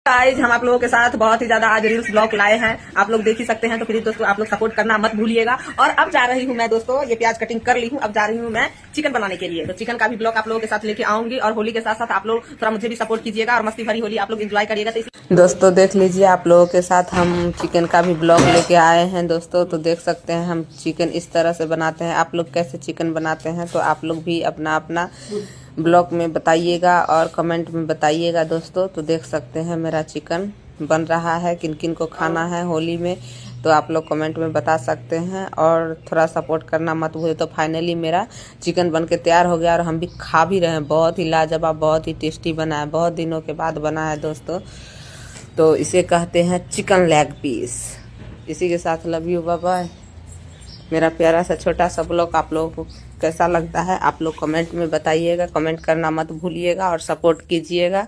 Guys हम आप लोगों के साथ बहुत ही ज्यादा आज रील्स ब्लॉग लाए हैं, आप लोग देख ही सकते हैं। तो प्लीज दोस्तों आप लोग सपोर्ट करना मत भूलिएगा। और अब जा रही हूँ मैं दोस्तों, ये प्याज कटिंग कर ली हूँ, अब जा रही हूँ मैं चिकन बनाने के लिए। तो चिकन का भी ब्लॉग आप लोगों के साथ लेके आऊंगी और होली के साथ साथ आप लोग थोड़ा मुझे भी सपोर्ट कीजिएगा और मस्ती भरी होली आप लोग एंजॉय करिएगा। तो दोस्तों देख लीजिए, आप लोगों के साथ हम चिकन का भी ब्लॉग लेके आए हैं दोस्तों। तो देख सकते हैं हम चिकन इस तरह से बनाते हैं। आप लोग कैसे चिकन बनाते हैं तो आप लोग भी अपना अपना ब्लॉग में बताइएगा और कमेंट में बताइएगा दोस्तों। तो देख सकते हैं मेरा चिकन बन रहा है, किन किन को खाना है होली में तो आप लोग कमेंट में बता सकते हैं और थोड़ा सपोर्ट करना मत भूलिए। तो फाइनली मेरा चिकन बन के तैयार हो गया और हम भी खा भी रहे हैं। बहुत ही लाजवाब, बहुत ही टेस्टी बना है, बहुत दिनों के बाद बना है दोस्तों। तो इसे कहते हैं चिकन लेग पीस। इसी के साथ लव यू, बाय बाय। मेरा प्यारा सा छोटा सा ब्लॉग आप लोगों को कैसा लगता है आप लोग कमेंट में बताइएगा, कमेंट करना मत भूलिएगा और सपोर्ट कीजिएगा।